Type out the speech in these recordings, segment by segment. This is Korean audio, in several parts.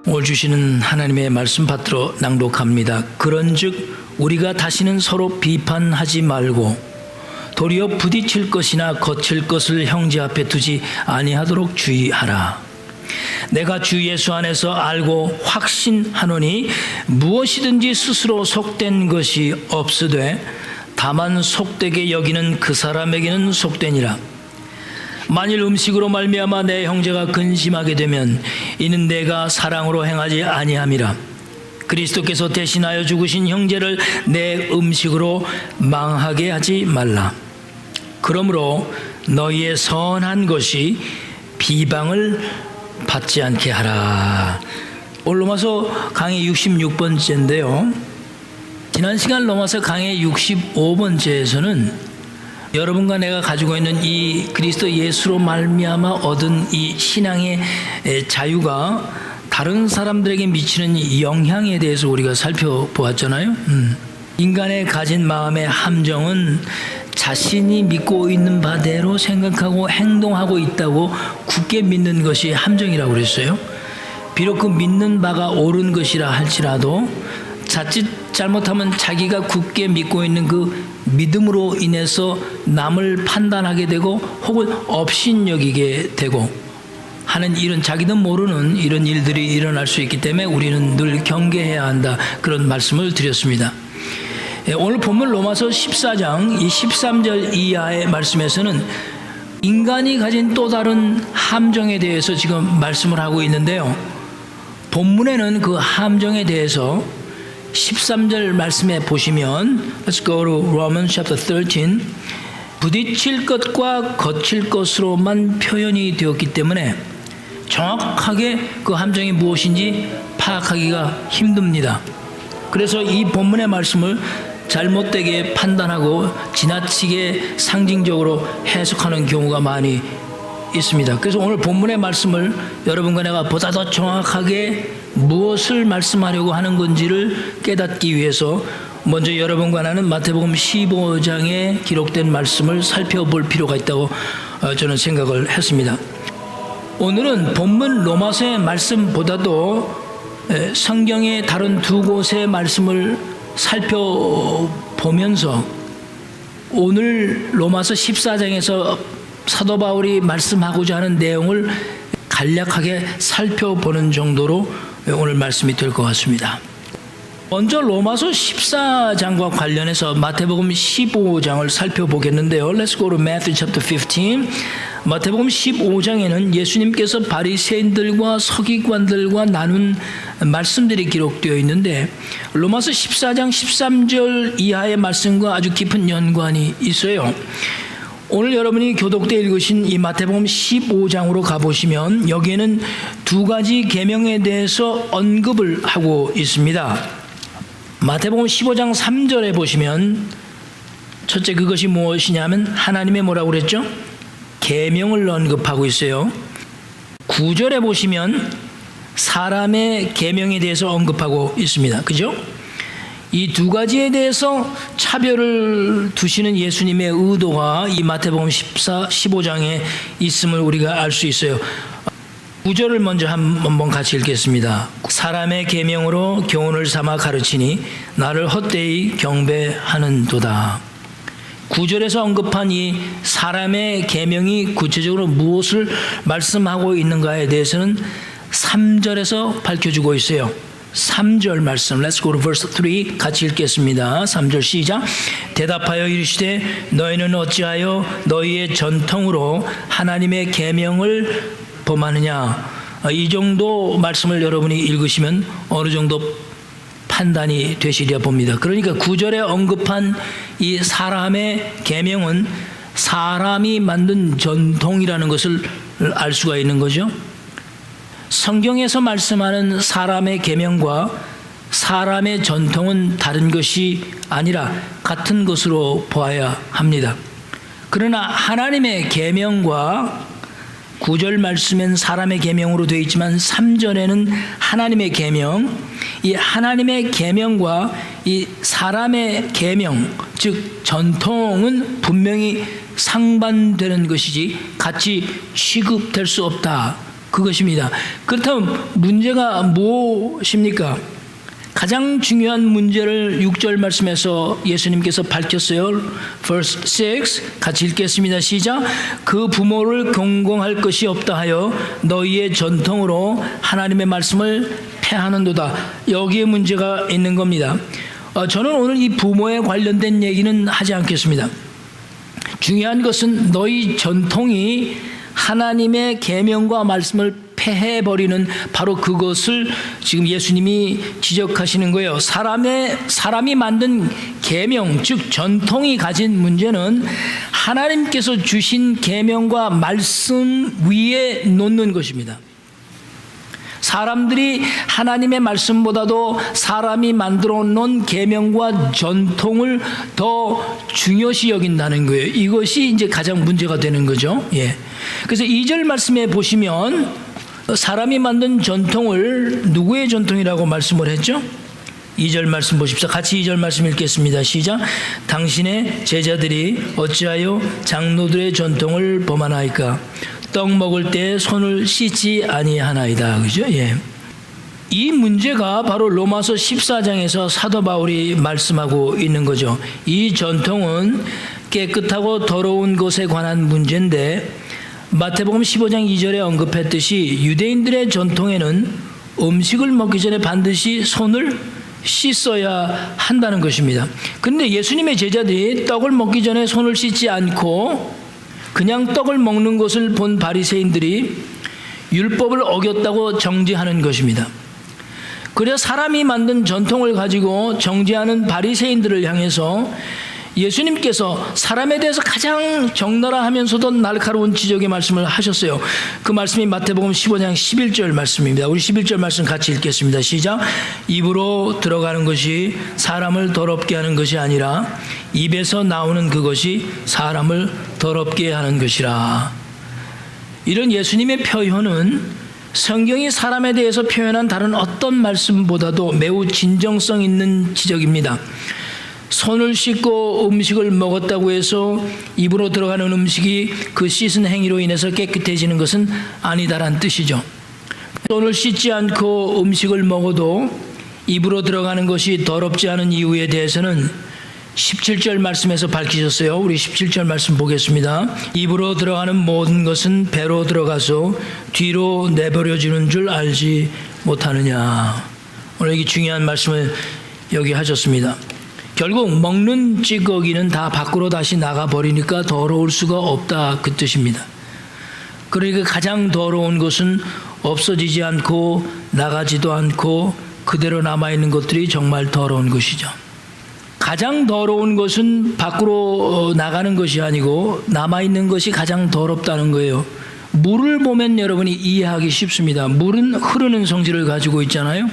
오늘 주시는 하나님의 말씀 받들어 낭독합니다. 그런즉 우리가 다시는 서로 비판하지 말고 도리어 부딪힐 것이나 거칠 것을 형제 앞에 두지 아니하도록 주의하라. 내가 주 예수 안에서 알고 확신하노니 무엇이든지 스스로 속된 것이 없으되 다만 속되게 여기는 그 사람에게는 속되니라. 만일 음식으로 말미암아 내 형제가 근심하게 되면 이는 내가 사랑으로 행하지 아니함이라. 그리스도께서 대신하여 죽으신 형제를 내 음식으로 망하게 하지 말라. 그러므로 너희의 선한 것이 비방을 받지 않게 하라. 오늘 로마서 강의 66번째인데요. 지난 시간 로마서 강의 65번째에서는 여러분과 내가 가지고 있는 이 그리스도 예수로 말미암아 얻은 이 신앙의 자유가 다른 사람들에게 미치는 영향에 대해서 우리가 살펴보았잖아요. 인간의 가진 마음의 함정은 자신이 믿고 있는 바대로 생각하고 행동하고 있다고 굳게 믿는 것이 함정이라고 그랬어요. 비록 그 믿는 바가 옳은 것이라 할지라도 자칫 잘못하면 자기가 굳게 믿고 있는 그 믿음으로 인해서 남을 판단하게 되고 혹은 업신여기게 되고 하는 이런 자기도 모르는 이런 일들이 일어날 수 있기 때문에 우리는 늘 경계해야 한다, 그런 말씀을 드렸습니다. 오늘 본문 로마서 14장 이 13절 이하의 말씀에서는 인간이 가진 또 다른 함정에 대해서 지금 말씀을 하고 있는데요. 본문에는 그 함정에 대해서 13절 말씀에 보시면 Let's go to Romans chapter 13. 부딪힐 것과 거칠 것으로만 표현이 되었기 때문에 정확하게 그 함정이 무엇인지 파악하기가 힘듭니다. 그래서 이 본문의 말씀을 잘못되게 판단하고 지나치게 상징적으로 해석하는 경우가 많이 있습니다. 그래서 오늘 본문의 말씀을 여러분과 내가 보다 더 정확하게 무엇을 말씀하려고 하는 건지를 깨닫기 위해서 먼저 여러분과 나는 마태복음 15장에 기록된 말씀을 살펴볼 필요가 있다고 저는 생각을 했습니다. 오늘은 본문 로마서의 말씀보다도 성경의 다른 두 곳의 말씀을 살펴보면서 오늘 로마서 14장에서 사도 바울이 말씀하고자 하는 내용을 간략하게 살펴보는 정도로 오늘 말씀이 될 것 같습니다. 먼저 로마서 14장과 관련해서 마태복음 15장을 살펴보겠는데요. Let's go to Matthew chapter 15. 마태복음 15장에는 예수님께서 바리새인들과 서기관들과 나눈 말씀들이 기록되어 있는데 로마서 14장 13절 이하의 말씀과 아주 깊은 연관이 있어요. 오늘 여러분이 교독 때 읽으신 이 마태복음 15장으로 가보시면 여기에는 두 가지 계명에 대해서 언급을 하고 있습니다. 마태복음 15장 3절에 보시면 첫째 그것이 무엇이냐면 하나님의 뭐라고 그랬죠? 계명을 언급하고 있어요. 9절에 보시면 사람의 계명에 대해서 언급하고 있습니다. 그죠? 이 두 가지에 대해서 차별을 두시는 예수님의 의도가 이 마태복음 15장에 있음을 우리가 알 수 있어요. 9절을 먼저 한번 같이 읽겠습니다. 사람의 계명으로 교훈을 삼아 가르치니 나를 헛되이 경배하는도다. 9절에서 언급한 이 사람의 계명이 구체적으로 무엇을 말씀하고 있는가에 대해서는 3절에서 밝혀주고 있어요. 3절 말씀 Let's go to verse 3 같이 읽겠습니다. 3절 시작. 대답하여 이르시되 너희는 어찌하여 너희의 전통으로 하나님의 계명을 범하느냐. 이 정도 말씀을 여러분이 읽으시면 어느 정도 판단이 되시리라 봅니다. 그러니까 9절에 언급한 이 사람의 계명은 사람이 만든 전통이라는 것을 알 수가 있는 거죠. 성경에서 말씀하는 사람의 계명과 사람의 전통은 다른 것이 아니라 같은 것으로 보아야 합니다. 그러나 하나님의 계명과 9절 말씀엔 사람의 계명으로 되어 있지만 3절에는 하나님의 계명, 이 하나님의 계명과 이 사람의 계명, 즉 전통은 분명히 상반되는 것이지 같이 취급될 수 없다. 그것입니다. 그렇다면 문제가 무엇입니까? 가장 중요한 문제를 6절 말씀에서 예수님께서 밝혔어요. verse 6 같이 읽겠습니다. 시작. 그 부모를 경공할 것이 없다 하여 너희의 전통으로 하나님의 말씀을 폐하는도다. 여기에 문제가 있는 겁니다. 저는 오늘 이 부모에 관련된 얘기는 하지 않겠습니다. 중요한 것은 너희 전통이 하나님의 계명과 말씀을 폐해버리는 바로 그것을 지금 예수님이 지적하시는 거예요. 사람이 만든 계명, 즉 전통이 가진 문제는 하나님께서 주신 계명과 말씀 위에 놓는 것입니다. 사람들이 하나님의 말씀보다도 사람이 만들어 놓은 계명과 전통을 더 중요시 여긴다는 거예요. 이것이 이제 가장 문제가 되는 거죠. 예. 그래서 2절 말씀에 보시면 사람이 만든 전통을 누구의 전통이라고 말씀을 했죠? 2절 말씀 보십시오. 같이 2절 말씀 읽겠습니다. 시작. 당신의 제자들이 어찌하여 장로들의 전통을 범하나이까? 떡 먹을 때 손을 씻지 아니하나이다. 그죠? 예. 이 문제가 바로 로마서 14장에서 사도 바울이 말씀하고 있는 거죠. 이 전통은 깨끗하고 더러운 것에 관한 문제인데 마태복음 15장 2절에 언급했듯이 유대인들의 전통에는 음식을 먹기 전에 반드시 손을 씻어야 한다는 것입니다. 그런데 예수님의 제자들이 떡을 먹기 전에 손을 씻지 않고 그냥 떡을 먹는 것을 본 바리새인들이 율법을 어겼다고 정죄하는 것입니다. 그래서 사람이 만든 전통을 가지고 정죄하는 바리새인들을 향해서 예수님께서 사람에 대해서 가장 적나라하면서도 날카로운 지적의 말씀을 하셨어요. 그 말씀이 마태복음 15장 11절 말씀입니다. 우리 11절 말씀 같이 읽겠습니다. 시작. 입으로 들어가는 것이 사람을 더럽게 하는 것이 아니라 입에서 나오는 그것이 사람을 더럽게 하는 것이라. 이런 예수님의 표현은 성경이 사람에 대해서 표현한 다른 어떤 말씀보다도 매우 진정성 있는 지적입니다. 손을 씻고 음식을 먹었다고 해서 입으로 들어가는 음식이 그 씻은 행위로 인해서 깨끗해지는 것은 아니다란 뜻이죠. 손을 씻지 않고 음식을 먹어도 입으로 들어가는 것이 더럽지 않은 이유에 대해서는 17절 말씀에서 밝히셨어요. 우리 17절 말씀 보겠습니다. 입으로 들어가는 모든 것은 배로 들어가서 뒤로 내버려지는 줄 알지 못하느냐. 오늘 여기 중요한 말씀을 여기 하셨습니다. 결국 먹는 찌꺼기는 다 밖으로 다시 나가버리니까 더러울 수가 없다 그 뜻입니다. 그러니까 가장 더러운 것은 없어지지 않고 나가지도 않고 그대로 남아있는 것들이 정말 더러운 것이죠. 가장 더러운 것은 밖으로 나가는 것이 아니고 남아있는 것이 가장 더럽다는 거예요. 물을 보면 여러분이 이해하기 쉽습니다. 물은 흐르는 성질을 가지고 있잖아요.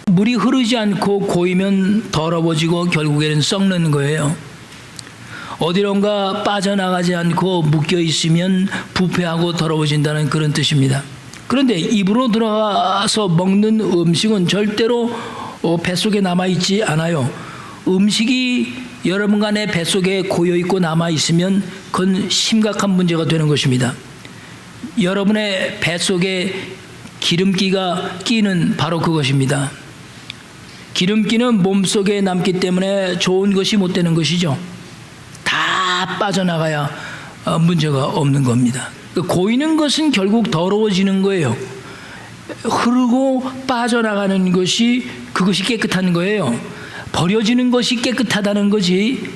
물이 흐르지 않고 고이면 더러워지고 결국에는 썩는 거예요. 어디론가 빠져나가지 않고 묶여 있으면 부패하고 더러워진다는 그런 뜻입니다. 그런데 입으로 들어가서 먹는 음식은 절대로 뱃속에 남아있지 않아요. 음식이 여러분과 내 뱃속에 고여있고 남아있으면 그건 심각한 문제가 되는 것입니다. 여러분의 뱃속에 기름기가 끼는 바로 그것입니다. 기름기는 몸속에 남기 때문에 좋은 것이 못 되는 것이죠. 다 빠져나가야 문제가 없는 겁니다. 고이는 것은 결국 더러워지는 거예요. 흐르고 빠져나가는 것이 그것이 깨끗한 거예요. 버려지는 것이 깨끗하다는 거지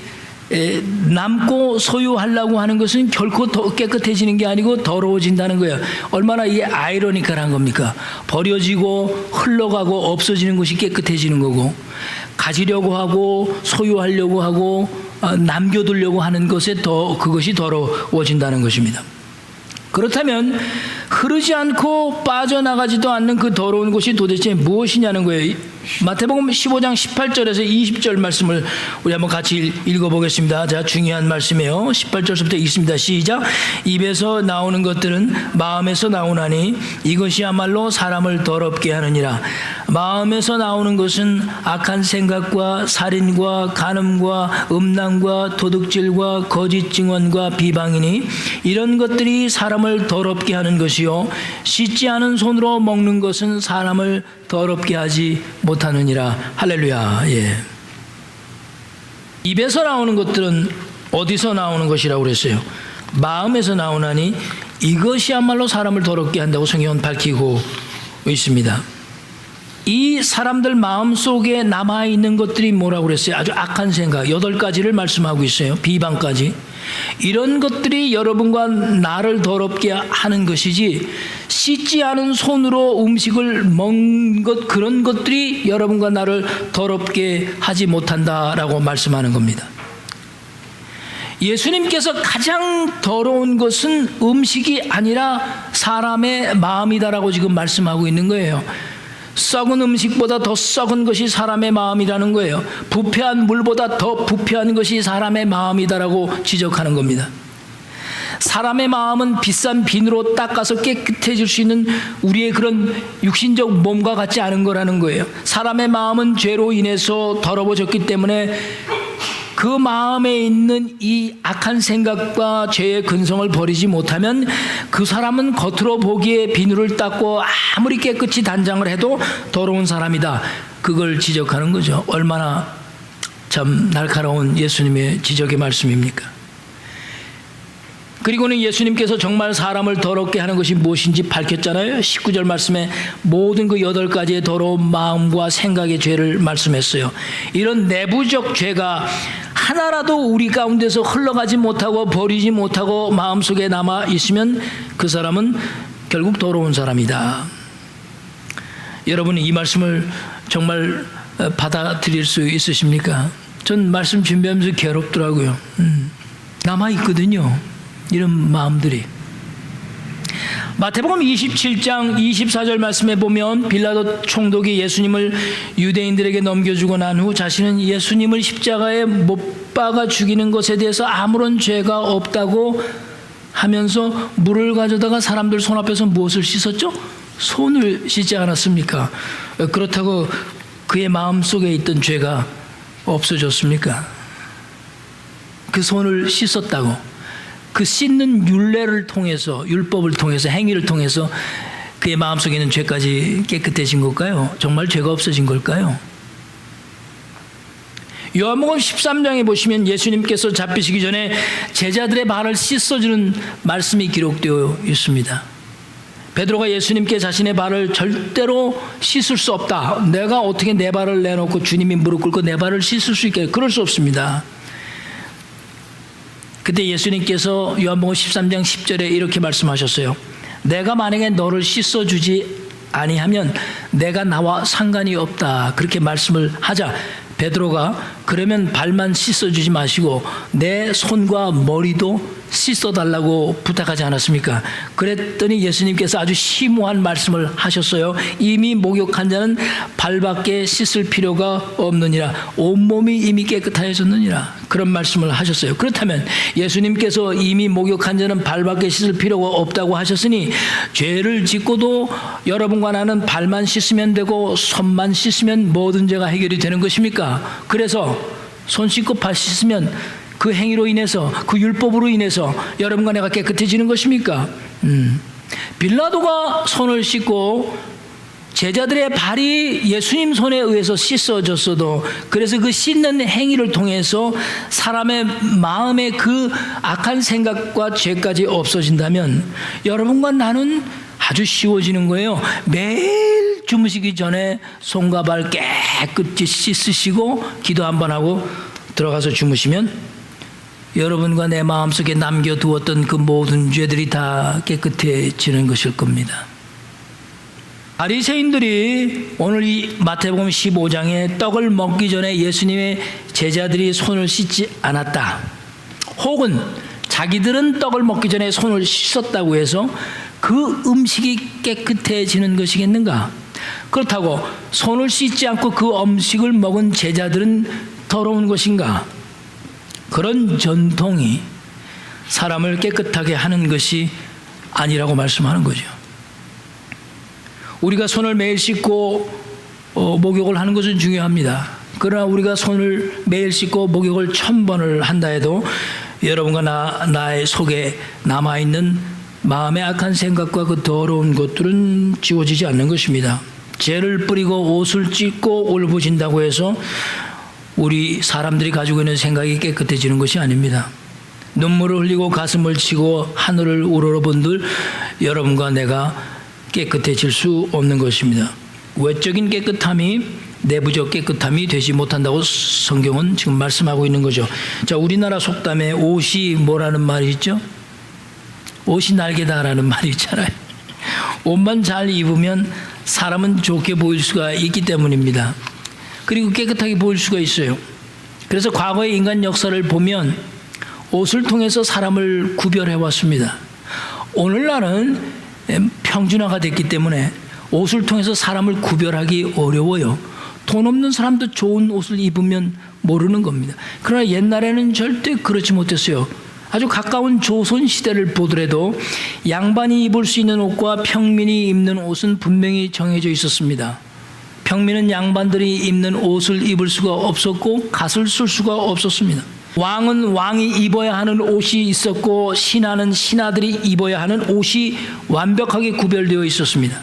남고 소유하려고 하는 것은 결코 더 깨끗해지는 게 아니고 더러워진다는 거예요. 얼마나 이게 아이러니컬한 겁니까? 버려지고 흘러가고 없어지는 것이 깨끗해지는 거고 가지려고 하고 소유하려고 하고 남겨두려고 하는 것에 더 그것이 더러워진다는 것입니다. 그렇다면 흐르지 않고 빠져나가지도 않는 그 더러운 것이 도대체 무엇이냐는 거예요. 마태복음 15장 18절에서 20절 말씀을 우리 한번 같이 읽어보겠습니다. 자, 중요한 말씀이에요. 18절부터 읽습니다. 시작. 입에서 나오는 것들은 마음에서 나오나니 이것이야말로 사람을 더럽게 하느니라. 마음에서 나오는 것은 악한 생각과 살인과 간음과 음란과 도둑질과 거짓 증언과 비방이니 이런 것들이 사람을 더럽게 하는 것이 것이요 씻지 않은 손으로 먹는 것은 사람을 더럽게 하지 못하느니라. 할렐루야. 예. 입에서 나오는 것들은 어디서 나오는 것이라고 그랬어요? 마음에서 나오나니 이것이야말로 사람을 더럽게 한다고 성경은 밝히고 있습니다. 이 사람들 마음속에 남아있는 것들이 뭐라고 그랬어요? 아주 악한 생각 8가지를 말씀하고 있어요. 비방까지. 이런 것들이 여러분과 나를 더럽게 하는 것이지 씻지 않은 손으로 음식을 먹는 것, 그런 것들이 여러분과 나를 더럽게 하지 못한다라고 말씀하는 겁니다. 예수님께서 가장 더러운 것은 음식이 아니라 사람의 마음이다라고 지금 말씀하고 있는 거예요. 썩은 음식보다 더 썩은 것이 사람의 마음이라는 거예요. 부패한 물보다 더 부패한 것이 사람의 마음이다라고 지적하는 겁니다. 사람의 마음은 비싼 비누로 닦아서 깨끗해질 수 있는 우리의 그런 육신적 몸과 같지 않은 거라는 거예요. 사람의 마음은 죄로 인해서 더러워졌기 때문에 그 마음에 있는 이 악한 생각과 죄의 근성을 버리지 못하면 그 사람은 겉으로 보기에 비누를 닦고 아무리 깨끗이 단장을 해도 더러운 사람이다. 그걸 지적하는 거죠. 얼마나 참 날카로운 예수님의 지적의 말씀입니까? 그리고는 예수님께서 정말 사람을 더럽게 하는 것이 무엇인지 밝혔잖아요. 19절 말씀에 모든 그 8가지의 더러운 마음과 생각의 죄를 말씀했어요. 이런 내부적 죄가 하나라도 우리 가운데서 흘러가지 못하고 버리지 못하고 마음속에 남아 있으면 그 사람은 결국 더러운 사람이다. 여러분 이 말씀을 정말 받아들일 수 있으십니까? 전 말씀 준비하면서 괴롭더라고요. 남아 있거든요. 이런 마음들이. 마태복음 27장 24절 말씀에 보면 빌라도 총독이 예수님을 유대인들에게 넘겨주고 난 후 자신은 예수님을 십자가에 못 박아 죽이는 것에 대해서 아무런 죄가 없다고 하면서 물을 가져다가 사람들 손 앞에서 무엇을 씻었죠? 손을 씻지 않았습니까? 그렇다고 그의 마음속에 있던 죄가 없어졌습니까? 그 손을 씻었다고, 그 씻는 율례를 통해서, 율법을 통해서, 행위를 통해서 그의 마음속에 있는 죄까지 깨끗해진 걸까요? 정말 죄가 없어진 걸까요? 요한복음 13장에 보시면 예수님께서 잡히시기 전에 제자들의 발을 씻어주는 말씀이 기록되어 있습니다. 베드로가 예수님께 자신의 발을 절대로 씻을 수 없다. 내가 어떻게 내 발을 내놓고 주님이 무릎 꿇고 내 발을 씻을 수 있게, 그럴 수 없습니다. 그때 예수님께서 요한복음 13장 10절에 이렇게 말씀하셨어요. 내가 만약에 너를 씻어주지 아니하면 내가 나와 상관이 없다. 그렇게 말씀을 하자 베드로가 그러면 발만 씻어주지 마시고 내 손과 머리도 씻어달라고 부탁하지 않았습니까? 그랬더니 예수님께서 아주 심오한 말씀을 하셨어요. 이미 목욕한 자는 발밖에 씻을 필요가 없느니라. 온몸이 이미 깨끗하여졌느니라. 그런 말씀을 하셨어요. 그렇다면 예수님께서 이미 목욕한 자는 발밖에 씻을 필요가 없다고 하셨으니 죄를 짓고도 여러분과 나는 발만 씻으면 되고 손만 씻으면 모든 죄가 해결이 되는 것입니까? 그래서 손 씻고 발 씻으면 그 행위로 인해서, 그 율법으로 인해서 여러분과 내가 깨끗해지는 것입니까? 빌라도가 손을 씻고 제자들의 발이 예수님 손에 의해서 씻어졌어도, 그래서 그 씻는 행위를 통해서 사람의 마음의 그 악한 생각과 죄까지 없어진다면 여러분과 나는 아주 쉬워지는 거예요. 매일 주무시기 전에 손과 발 깨끗이 씻으시고 기도 한번 하고 들어가서 주무시면 여러분과 내 마음속에 남겨두었던 그 모든 죄들이 다 깨끗해지는 것일 겁니다. 바리새인들이 오늘 이 마태복음 15장에 떡을 먹기 전에 예수님의 제자들이 손을 씻지 않았다, 혹은 자기들은 떡을 먹기 전에 손을 씻었다고 해서 그 음식이 깨끗해지는 것이겠는가? 그렇다고 손을 씻지 않고 그 음식을 먹은 제자들은 더러운 것인가? 그런 전통이 사람을 깨끗하게 하는 것이 아니라고 말씀하는 거죠. 우리가 손을 매일 씻고 목욕을 하는 것은 중요합니다. 그러나 우리가 손을 매일 씻고 목욕을 1000번을 한다 해도 여러분과 나의 속에 남아있는 마음의 악한 생각과 그 더러운 것들은 지워지지 않는 것입니다. 죄를 뿌리고 옷을 찢고 올부진다고 해서 우리 사람들이 가지고 있는 생각이 깨끗해지는 것이 아닙니다. 눈물을 흘리고 가슴을 치고 하늘을 우러러본들 여러분과 내가 깨끗해질 수 없는 것입니다. 외적인 깨끗함이 내부적 깨끗함이 되지 못한다고 성경은 지금 말씀하고 있는 거죠. 자, 우리나라 속담에 옷이 뭐라는 말이 있죠? 옷이 날개다라는 말이 있잖아요. 옷만 잘 입으면 사람은 좋게 보일 수가 있기 때문입니다. 그리고 깨끗하게 보일 수가 있어요. 그래서 과거의 인간 역사를 보면 옷을 통해서 사람을 구별해 왔습니다. 오늘날은 평준화가 됐기 때문에 옷을 통해서 사람을 구별하기 어려워요. 돈 없는 사람도 좋은 옷을 입으면 모르는 겁니다. 그러나 옛날에는 절대 그렇지 못했어요. 아주 가까운 조선 시대를 보더라도 양반이 입을 수 있는 옷과 평민이 입는 옷은 분명히 정해져 있었습니다. 평민은 양반들이 입는 옷을 입을 수가 없었고 갓을 쓸 수가 없었습니다. 왕은 왕이 입어야 하는 옷이 있었고 신하는 신하들이 입어야 하는 옷이 완벽하게 구별되어 있었습니다.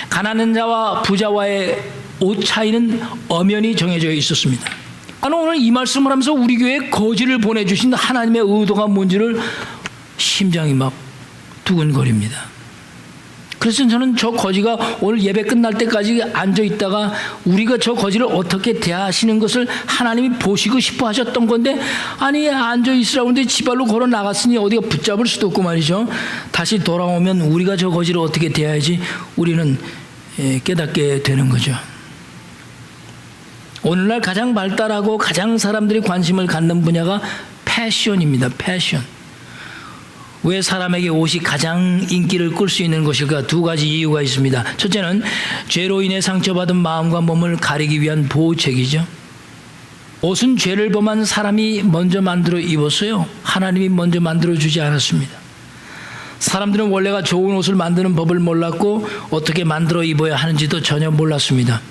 가난한 자와 부자와의 옷 차이는 엄연히 정해져 있었습니다. 나는 오늘 이 말씀을 하면서 우리 교회에 거지를 보내주신 하나님의 의도가 뭔지를 심장이 막 두근거립니다. 그래서 저는 저 거지가 오늘 예배 끝날 때까지 앉아있다가 우리가 저 거지를 어떻게 대하시는 것을 하나님이 보시고 싶어 하셨던 건데, 아니 앉아있으라고 하는데 지발로 걸어 나갔으니 어디가 붙잡을 수도 없고 말이죠. 다시 돌아오면 우리가 저 거지를 어떻게 대해야지 우리는 깨닫게 되는 거죠. 오늘날 가장 발달하고 가장 사람들이 관심을 갖는 분야가 패션입니다. 패션. 왜 사람에게 옷이 가장 인기를 끌 수 있는 것일까? 두 가지 이유가 있습니다. 첫째는 죄로 인해 상처받은 마음과 몸을 가리기 위한 보호책이죠. 옷은 죄를 범한 사람이 먼저 만들어 입었어요. 하나님이 먼저 만들어 주지 않았습니다. 사람들은 원래가 좋은 옷을 만드는 법을 몰랐고 어떻게 만들어 입어야 하는지도 전혀 몰랐습니다.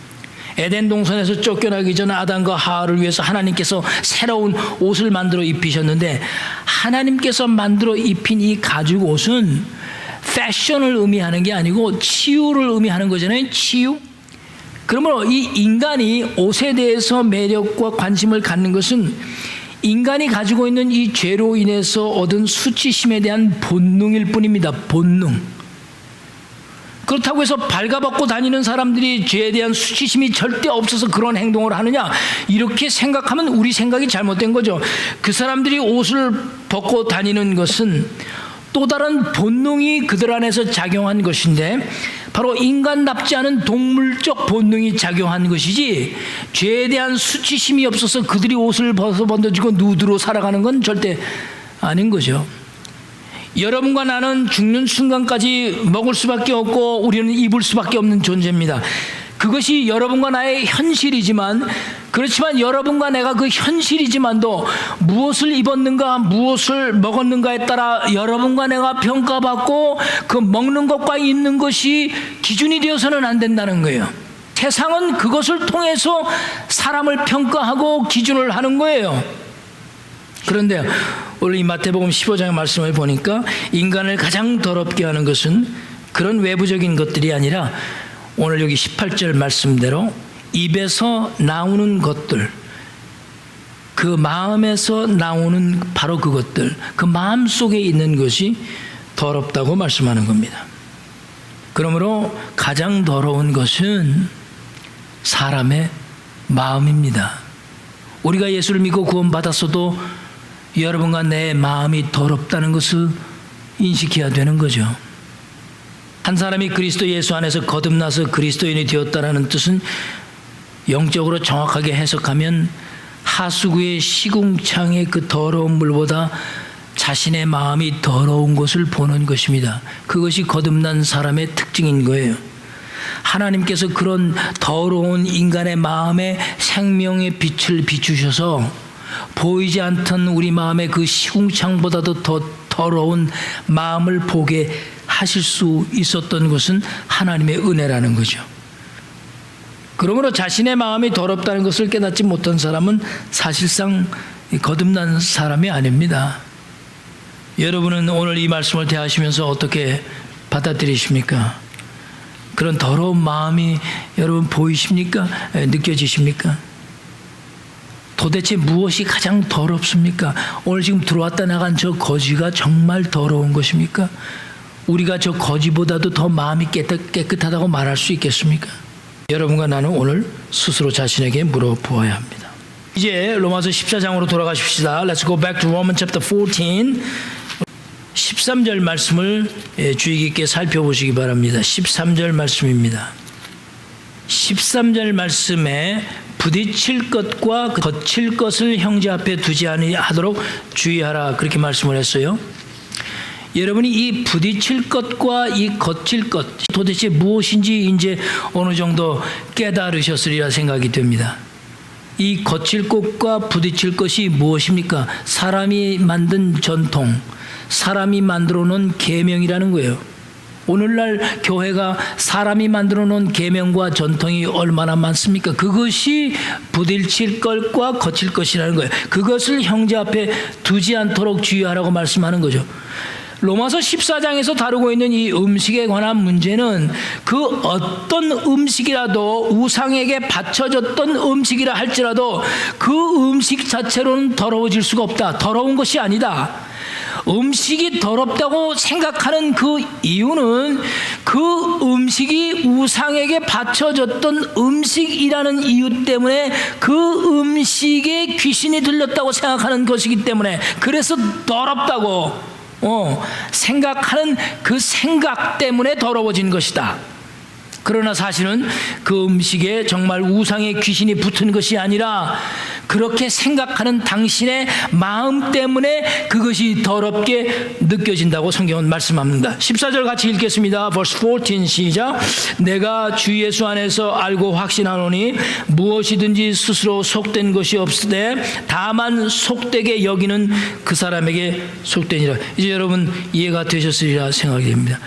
에덴 동산에서 쫓겨나기 전 아담과 하와를 위해서 하나님께서 새로운 옷을 만들어 입히셨는데, 하나님께서 만들어 입힌 이 가죽 옷은 패션을 의미하는 게 아니고 치유를 의미하는 거잖아요. 치유. 그러므로 이 인간이 옷에 대해서 매력과 관심을 갖는 것은 인간이 가지고 있는 이 죄로 인해서 얻은 수치심에 대한 본능일 뿐입니다. 본능. 그렇다고 해서 발가벗고 다니는 사람들이 죄에 대한 수치심이 절대 없어서 그런 행동을 하느냐, 이렇게 생각하면 우리 생각이 잘못된 거죠. 그 사람들이 옷을 벗고 다니는 것은 또 다른 본능이 그들 안에서 작용한 것인데, 바로 인간답지 않은 동물적 본능이 작용한 것이지 죄에 대한 수치심이 없어서 그들이 옷을 벗어던지고 누드로 살아가는 건 절대 아닌 거죠. 여러분과 나는 죽는 순간까지 먹을 수밖에 없고 우리는 입을 수밖에 없는 존재입니다. 그것이 여러분과 나의 현실이지만, 그렇지만 여러분과 내가 그 현실이지만도 무엇을 입었는가 무엇을 먹었는가에 따라 여러분과 내가 평가받고 그 먹는 것과 입는 것이 기준이 되어서는 안 된다는 거예요. 세상은 그것을 통해서 사람을 평가하고 기준을 하는 거예요. 그런데 오늘 이 마태복음 15장의 말씀을 보니까 인간을 가장 더럽게 하는 것은 그런 외부적인 것들이 아니라 오늘 여기 18절 말씀대로 입에서 나오는 것들, 그 마음에서 나오는 바로 그것들, 그 마음 속에 있는 것이 더럽다고 말씀하는 겁니다. 그러므로 가장 더러운 것은 사람의 마음입니다. 우리가 예수를 믿고 구원받았어도 여러분과 내 마음이 더럽다는 것을 인식해야 되는 거죠. 한 사람이 그리스도 예수 안에서 거듭나서 그리스도인이 되었다는 뜻은 영적으로 정확하게 해석하면 하수구의 시궁창의 그 더러운 물보다 자신의 마음이 더러운 것을 보는 것입니다. 그것이 거듭난 사람의 특징인 거예요. 하나님께서 그런 더러운 인간의 마음에 생명의 빛을 비추셔서 보이지 않던 우리 마음의 그 시궁창보다도 더 더러운 마음을 보게 하실 수 있었던 것은 하나님의 은혜라는 거죠. 그러므로 자신의 마음이 더럽다는 것을 깨닫지 못한 사람은 사실상 거듭난 사람이 아닙니다. 여러분은 오늘 이 말씀을 대하시면서 어떻게 받아들이십니까? 그런 더러운 마음이 여러분 보이십니까? 느껴지십니까? 도대체 무엇이 가장 더럽습니까? 오늘 지금 들어왔다 나간 저 거지가 정말 더러운 것입니까? 우리가 저 거지보다도 더 마음이 깨끗하다고 말할 수 있겠습니까? 여러분과 나는 오늘 스스로 자신에게 물어보아야 합니다. 이제 로마서 14장으로 돌아가십시다. Let's go back to Romans chapter 14. 13절 말씀을 주의 깊게 살펴보시기 바랍니다. 13절 말씀입니다. 13절 말씀에 부딪힐 것과 거칠 것을 형제 앞에 두지 아니하도록 주의하라, 그렇게 말씀을 했어요. 여러분이 이 부딪힐 것과 이 거칠 것 도대체 무엇인지 이제 어느 정도 깨달으셨으리라 생각이 됩니다. 이 거칠 것과 부딪힐 것이 무엇입니까? 사람이 만든 전통, 사람이 만들어 놓은 계명이라는 거예요. 오늘날 교회가 사람이 만들어 놓은 계명과 전통이 얼마나 많습니까? 그것이 부딪힐 것과 거칠 것이라는 거예요. 그것을 형제 앞에 두지 않도록 주의하라고 말씀하는 거죠. 로마서 14장에서 다루고 있는 이 음식에 관한 문제는 그 어떤 음식이라도 우상에게 바쳐졌던 음식이라 할지라도 그 음식 자체로는 더러워질 수가 없다. 더러운 것이 아니다. 음식이 더럽다고 생각하는 그 이유는 그 음식이 우상에게 바쳐졌던 음식이라는 이유 때문에 그 음식에 귀신이 들렸다고 생각하는 것이기 때문에, 그래서 더럽다고 생각하는 그 생각 때문에 더러워진 것이다. 그러나 사실은 그 음식에 정말 우상의 귀신이 붙은 것이 아니라 그렇게 생각하는 당신의 마음 때문에 그것이 더럽게 느껴진다고 성경은 말씀합니다. 14절 같이 읽겠습니다. Verse 14 시작. 내가 주 예수 안에서 알고 확신하노니 무엇이든지 스스로 속된 것이 없으되 다만 속되게 여기는 그 사람에게 속되니라. 이제 여러분 이해가 되셨으리라 생각이 됩니다.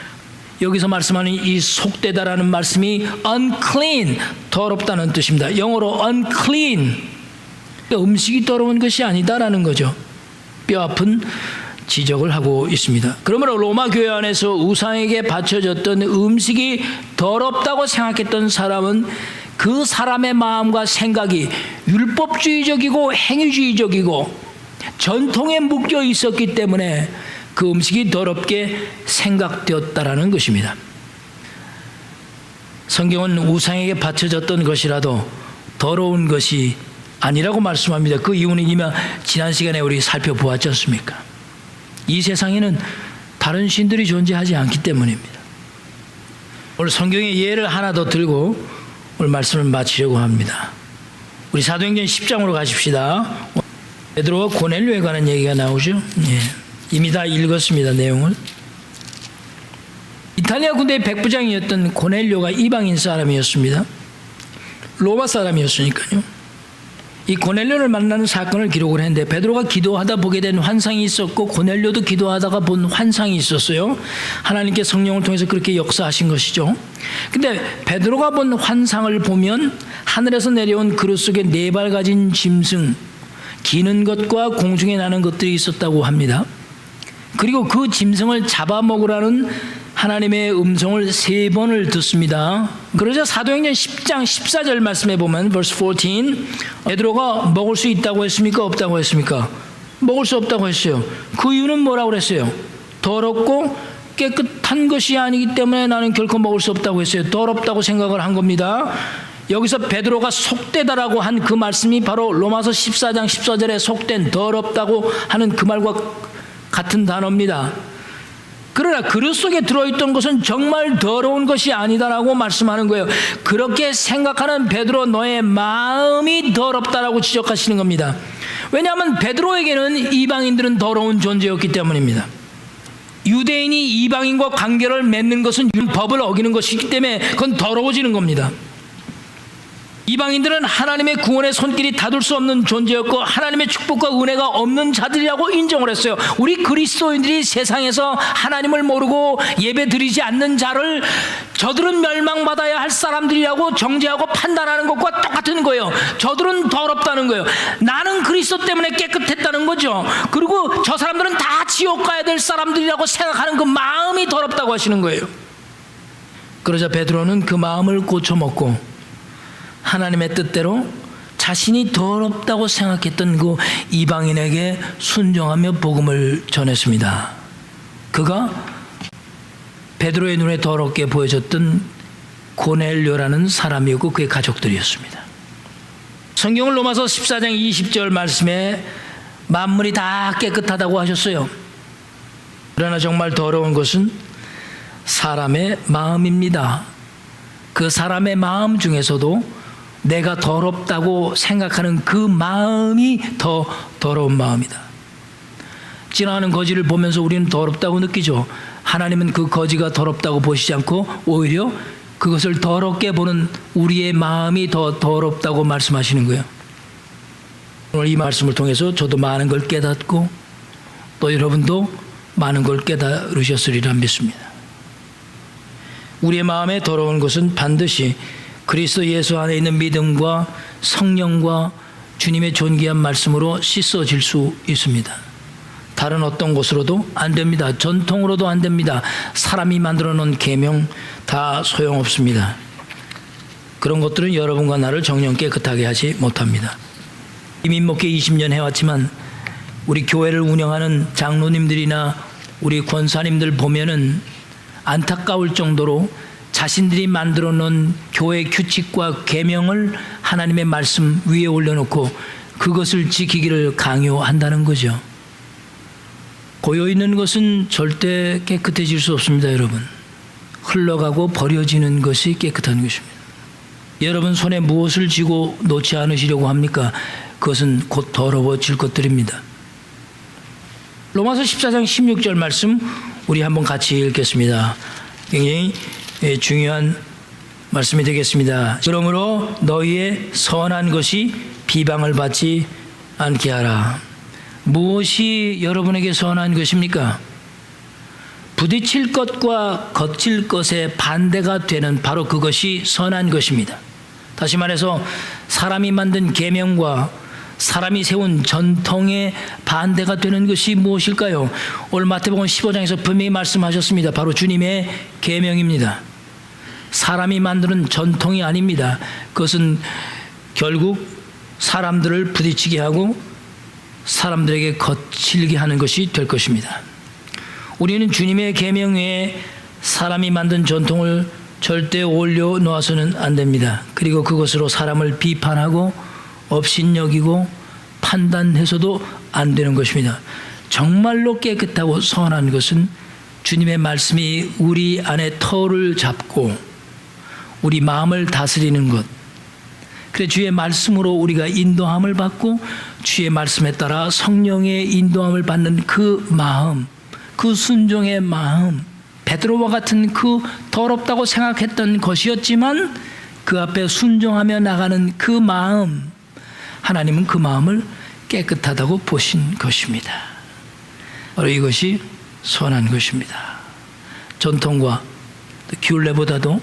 여기서 말씀하는 이 속되다라는 말씀이 unclean, 더럽다는 뜻입니다. 영어로 unclean, 음식이 더러운 것이 아니다라는 거죠. 뼈아픈 지적을 하고 있습니다. 그러므로 로마 교회 안에서 우상에게 바쳐졌던 음식이 더럽다고 생각했던 사람은 그 사람의 마음과 생각이 율법주의적이고 행위주의적이고 전통에 묶여 있었기 때문에 그 음식이 더럽게 생각되었다라는 것입니다. 성경은 우상에게 바쳐졌던 것이라도 더러운 것이 아니라고 말씀합니다. 그 이유는 이미 지난 시간에 우리 살펴보았지 않습니까? 이 세상에는 다른 신들이 존재하지 않기 때문입니다. 오늘 성경의 예를 하나 더 들고 오늘 말씀을 마치려고 합니다. 우리 사도행전 10장으로 가십시다. 베드로와 고넬료에 관한 얘기가 나오죠. 이미 다 읽었습니다. 내용을. 이탈리아 군대의 백부장이었던 고넬료가 이방인 사람이었습니다. 로마 사람이었으니까요. 이 고넬료를 만나는 사건을 기록을 했는데 베드로가 기도하다 보게 된 환상이 있었고 고넬료도 기도하다가 본 환상이 있었어요. 하나님께 성령을 통해서 그렇게 역사하신 것이죠. 근데 베드로가 본 환상을 보면 하늘에서 내려온 그릇 속에 4발 가진 짐승, 기는 것과 공중에 나는 것들이 있었다고 합니다. 그리고 그 짐승을 잡아먹으라는 하나님의 음성을 3번을 듣습니다. 그러자 사도행전 10장 14절 말씀에 보면 verse 14 베드로가 먹을 수 있다고 했습니까? 없다고 했습니까? 먹을 수 없다고 했어요. 그 이유는 뭐라고 그랬어요? 더럽고 깨끗한 것이 아니기 때문에 나는 결코 먹을 수 없다고 했어요. 더럽다고 생각을 한 겁니다. 여기서 베드로가 속되다라고 한 그 말씀이 바로 로마서 14장 14절에 속된, 더럽다고 하는 그 말과 같은 단어입니다. 그러나 그릇 속에 들어있던 것은 정말 더러운 것이 아니다라고 말씀하는 거예요. 그렇게 생각하는 베드로, 너의 마음이 더럽다라고 지적하시는 겁니다. 왜냐하면 베드로에게는 이방인들은 더러운 존재였기 때문입니다. 유대인이 이방인과 관계를 맺는 것은 법을 어기는 것이기 때문에 그건 더러워지는 겁니다. 이방인들은 하나님의 구원의 손길이 닿을 수 없는 존재였고 하나님의 축복과 은혜가 없는 자들이라고 인정을 했어요. 우리 그리스도인들이 세상에서 하나님을 모르고 예배 드리지 않는 자를 저들은 멸망받아야 할 사람들이라고 정죄하고 판단하는 것과 똑같은 거예요. 저들은 더럽다는 거예요. 나는 그리스도 때문에 깨끗했다는 거죠. 그리고 저 사람들은 다 지옥 가야 될 사람들이라고 생각하는 그 마음이 더럽다고 하시는 거예요. 그러자 베드로는 그 마음을 고쳐먹고 하나님의 뜻대로 자신이 더럽다고 생각했던 그 이방인에게 순종하며 복음을 전했습니다. 그가 베드로의 눈에 더럽게 보여졌던 고넬료라는 사람이었고 그의 가족들이었습니다. 성경은 로마서 14장 20절 말씀에 만물이 다 깨끗하다고 하셨어요. 그러나 정말 더러운 것은 사람의 마음입니다. 그 사람의 마음 중에서도 내가 더럽다고 생각하는 그 마음이 더 더러운 마음이다. 지나가는 거지를 보면서 우리는 더럽다고 느끼죠. 하나님은 그 거지가 더럽다고 보시지 않고 오히려 그것을 더럽게 보는 우리의 마음이 더 더럽다고 말씀하시는 거예요. 오늘 이 말씀을 통해서 저도 많은 걸 깨닫고 또 여러분도 많은 걸 깨달으셨으리라 믿습니다. 우리의 마음에 더러운 것은 반드시 그리스도 예수 안에 있는 믿음과 성령과 주님의 존귀한 말씀으로 씻어질 수 있습니다. 다른 어떤 것으로도 안 됩니다. 전통으로도 안 됩니다. 사람이 만들어 놓은 계명 다 소용없습니다. 그런 것들은 여러분과 나를 정령 깨끗하게 하지 못합니다. 민목회 20년 해왔지만 우리 교회를 운영하는 장로님들이나 우리 권사님들 보면은 안타까울 정도로 자신들이 만들어 놓은 교회 규칙과 계명을 하나님의 말씀 위에 올려놓고 그것을 지키기를 강요한다는 거죠. 고여있는 것은 절대 깨끗해질 수 없습니다, 여러분. 흘러가고 버려지는 것이 깨끗한 것입니다. 여러분 손에 무엇을 쥐고 놓지 않으시려고 합니까? 그것은 곧 더러워질 것들입니다. 로마서 14장 16절 말씀 우리 한번 같이 읽겠습니다. 굉장히 중요한 말씀이 되겠습니다. 그러므로 너희의 선한 것이 비방을 받지 않게 하라. 무엇이 여러분에게 선한 것입니까? 부딪힐 것과 거칠 것의 반대가 되는 바로 그것이 선한 것입니다. 다시 말해서 사람이 만든 계명과 사람이 세운 전통의 반대가 되는 것이 무엇일까요? 오늘 마태복음 15장에서 분명히 말씀하셨습니다. 바로 주님의 계명입니다. 사람이 만드는 전통이 아닙니다. 그것은 결국 사람들을 부딪히게 하고 사람들에게 거칠게 하는 것이 될 것입니다. 우리는 주님의 계명 외에 사람이 만든 전통을 절대 올려놓아서는 안 됩니다. 그리고 그것으로 사람을 비판하고 업신여기고 판단해서도 안 되는 것입니다. 정말로 깨끗하고 선한 것은 주님의 말씀이 우리 안에 터를 잡고 우리 마음을 다스리는 것. 그래 주의 말씀으로 우리가 인도함을 받고 주의 말씀에 따라 성령의 인도함을 받는 그 마음, 그 순종의 마음, 베드로와 같은 그 더럽다고 생각했던 것이었지만 그 앞에 순종하며 나가는 그 마음, 하나님은 그 마음을 깨끗하다고 보신 것입니다. 바로 이것이 선한 것입니다. 전통과 규례보다도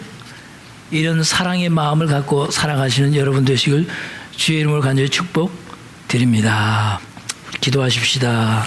이런 사랑의 마음을 갖고 살아가시는 여러분 되시길 주의 이름으로 간절히 축복드립니다. 기도하십시다.